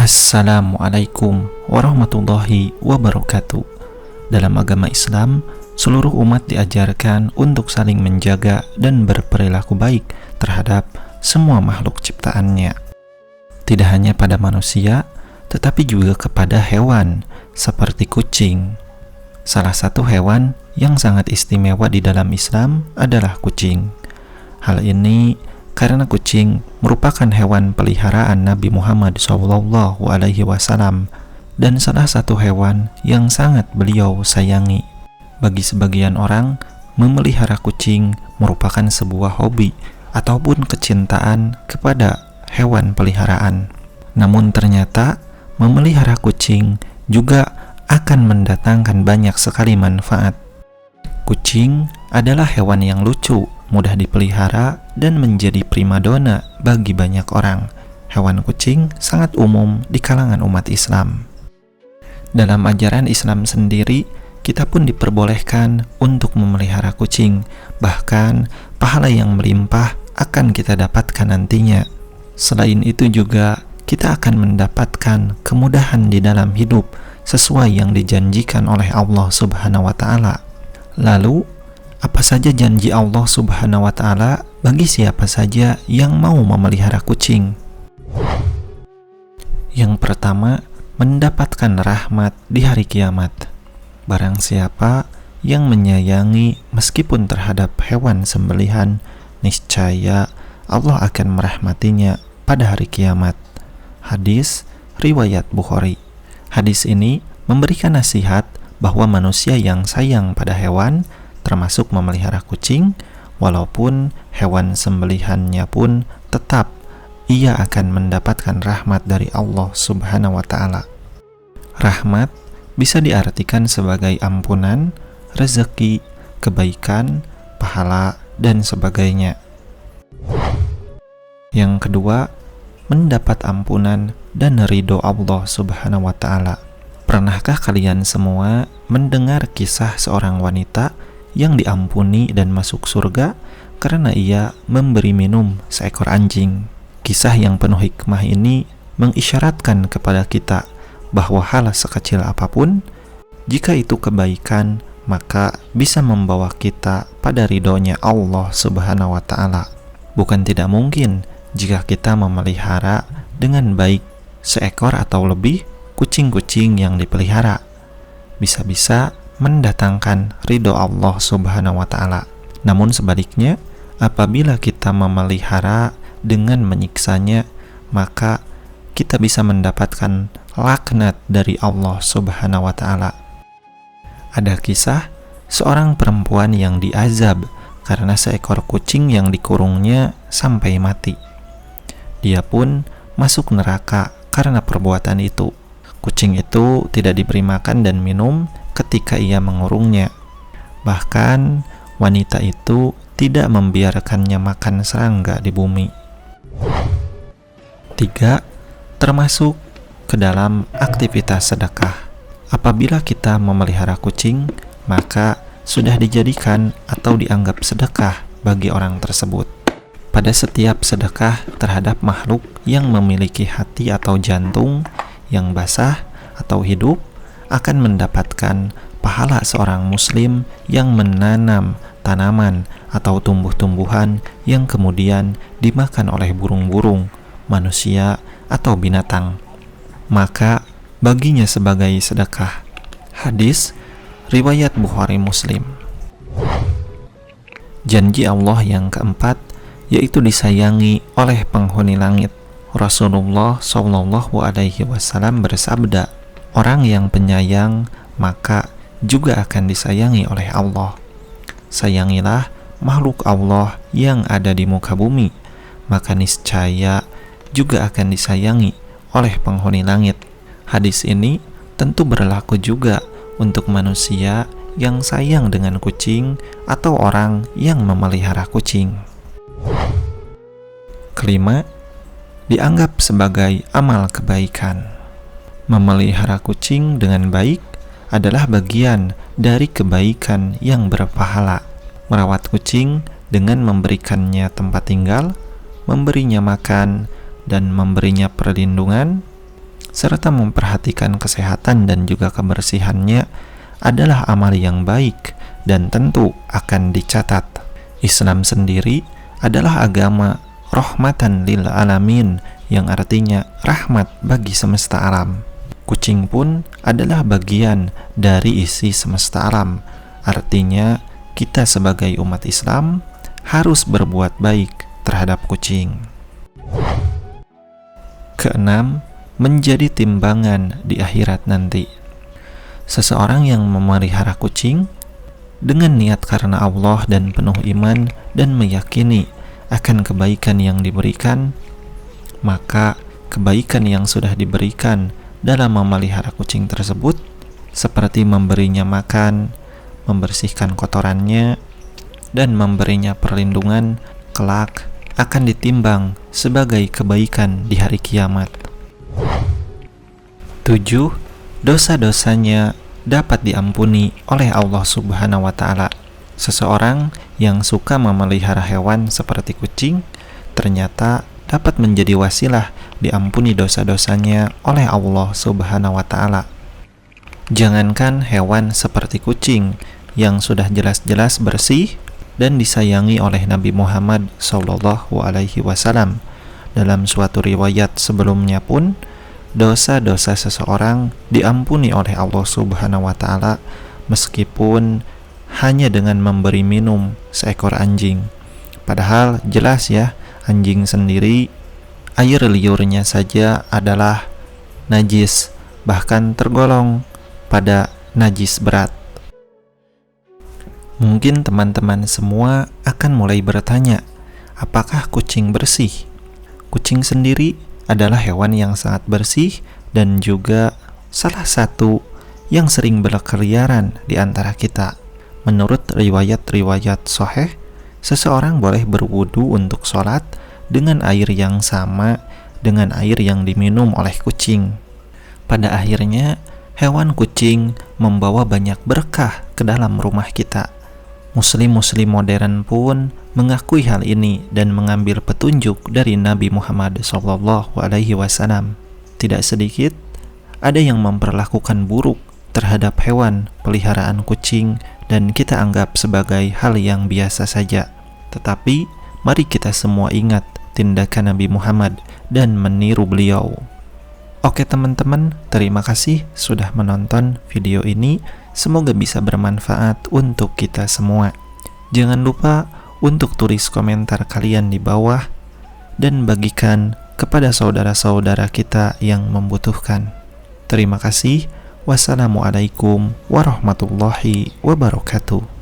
Assalamualaikum warahmatullahi wabarakatuh. Dalam agama Islam, seluruh umat diajarkan untuk saling menjaga dan berperilaku baik terhadap semua makhluk ciptaannya. Tidak hanya pada manusia, tetapi juga kepada hewan seperti kucing. Salah satu hewan yang sangat istimewa di dalam Islam adalah kucing. Hal ini karena kucing merupakan hewan peliharaan Nabi Muhammad SAW dan salah satu hewan yang sangat beliau sayangi. Bagi sebagian orang, memelihara kucing merupakan sebuah hobi ataupun kecintaan kepada hewan peliharaan. Namun ternyata memelihara kucing juga akan mendatangkan banyak sekali manfaat. Kucing adalah hewan yang lucu, mudah dipelihara, dan menjadi primadona bagi banyak orang. Hewan kucing sangat umum di kalangan umat Islam. Dalam ajaran Islam sendiri, kita pun diperbolehkan untuk memelihara kucing. Bahkan, pahala yang melimpah akan kita dapatkan nantinya. Selain itu juga, kita akan mendapatkan kemudahan di dalam hidup sesuai yang dijanjikan oleh Allah Subhanahu wa Ta'ala. Lalu, apa saja janji Allah Subhanahu wa Ta'ala bagi siapa saja yang mau memelihara kucing? Yang pertama, mendapatkan rahmat di hari kiamat. Barang siapa yang menyayangi meskipun terhadap hewan sembelihan, niscaya Allah akan merahmatinya pada hari kiamat. Hadis riwayat Bukhari. Hadis ini memberikan nasihat bahwa manusia yang sayang pada hewan, termasuk memelihara kucing, walaupun hewan sembelihannya pun tetap ia akan mendapatkan rahmat dari Allah Subhanahu wa Ta'ala. Rahmat bisa diartikan sebagai ampunan, rezeki, kebaikan, pahala, dan sebagainya. Yang kedua, mendapat ampunan dan ridho Allah Subhanahu wa Ta'ala. Pernahkah kalian semua mendengar kisah seorang wanita yang diampuni dan masuk surga karena ia memberi minum seekor anjing? Kisah yang penuh hikmah ini mengisyaratkan kepada kita bahwa hal sekecil apapun, jika itu kebaikan, maka bisa membawa kita pada ridhonya Allah Subhanahu wa Ta'ala. Bukan tidak mungkin jika kita memelihara dengan baik seekor atau lebih kucing-kucing yang dipelihara, bisa-bisa mendatangkan ridho Allah Subhanahu wa Ta'ala. Namun sebaliknya, apabila kita memelihara dengan menyiksanya, maka kita bisa mendapatkan laknat dari Allah Subhanahu wa Ta'ala. Ada kisah seorang perempuan yang diazab karena seekor kucing yang dikurungnya sampai mati. Dia pun masuk neraka karena perbuatan itu. Kucing itu tidak diberi makan dan minum ketika ia mengurungnya. Bahkan wanita itu tidak membiarkannya makan serangga di bumi. 3. Termasuk ke dalam aktivitas sedekah. Apabila kita memelihara kucing, maka sudah dijadikan atau dianggap sedekah bagi orang tersebut. Pada setiap sedekah terhadap makhluk yang memiliki hati atau jantung yang basah atau hidup, akan mendapatkan pahala seorang muslim yang menanam tanaman atau tumbuh-tumbuhan yang kemudian dimakan oleh burung-burung, manusia, atau binatang. Maka baginya sebagai sedekah. Hadis riwayat Bukhari Muslim. Janji Allah yang keempat, yaitu disayangi oleh penghuni langit. Rasulullah SAW bersabda, orang yang penyayang maka juga akan disayangi oleh Allah. Sayangilah makhluk Allah yang ada di muka bumi, maka niscaya juga akan disayangi oleh penghuni langit. Hadis ini tentu berlaku juga untuk manusia yang sayang dengan kucing atau orang yang memelihara kucing. Kelima, dianggap sebagai amal kebaikan. Memelihara kucing dengan baik adalah bagian dari kebaikan yang berpahala. Merawat kucing dengan memberikannya tempat tinggal, memberinya makan, dan memberinya perlindungan, serta memperhatikan kesehatan dan juga kebersihannya adalah amal yang baik dan tentu akan dicatat. Islam sendiri adalah agama rahmatan lil alamin, yang artinya rahmat bagi semesta alam. Kucing pun adalah bagian dari isi semesta alam. Artinya kita sebagai umat Islam harus berbuat baik terhadap kucing. Keenam, menjadi timbangan di akhirat nanti. Seseorang yang memelihara kucing dengan niat karena Allah dan penuh iman dan meyakini akan kebaikan yang diberikan, maka kebaikan yang sudah diberikan dalam memelihara kucing tersebut, seperti memberinya makan, membersihkan kotorannya, dan memberinya perlindungan, kelak akan ditimbang sebagai kebaikan di hari kiamat. 7. Dosa-dosanya dapat diampuni oleh Allah Subhanahu wa Ta'ala. Seseorang yang suka memelihara hewan seperti kucing ternyata dapat menjadi wasilah diampuni dosa-dosanya oleh Allah Subhanahu wa Ta'ala. Jangankan hewan seperti kucing yang sudah jelas-jelas bersih dan disayangi oleh Nabi Muhammad SAW. Dalam suatu riwayat sebelumnya pun, dosa-dosa seseorang diampuni oleh Allah Subhanahu wa Ta'ala meskipun hanya dengan memberi minum seekor anjing. Padahal jelas ya, anjing sendiri air liurnya saja adalah najis, bahkan tergolong pada najis berat. Mungkin teman-teman semua akan mulai bertanya, apakah kucing bersih? Kucing sendiri adalah hewan yang sangat bersih dan juga salah satu yang sering berkeliaran di antara kita. Menurut riwayat-riwayat sahih, seseorang boleh berwudu untuk sholat dengan air yang sama dengan air yang diminum oleh kucing. Pada akhirnya, hewan kucing membawa banyak berkah ke dalam rumah kita. Muslim-muslim modern pun mengakui hal ini dan mengambil petunjuk dari Nabi Muhammad SAW. Tidak sedikit ada yang memperlakukan buruk terhadap hewan peliharaan kucing dan kita anggap sebagai hal yang biasa saja. Tetapi mari kita semua ingat tindakan Nabi Muhammad dan meniru beliau. Oke teman-teman, terima kasih sudah menonton video ini. Semoga bisa bermanfaat untuk kita semua. Jangan lupa untuk tulis komentar kalian di bawah dan bagikan kepada saudara-saudara kita yang membutuhkan. Terima kasih. Wassalamualaikum warahmatullahi wabarakatuh.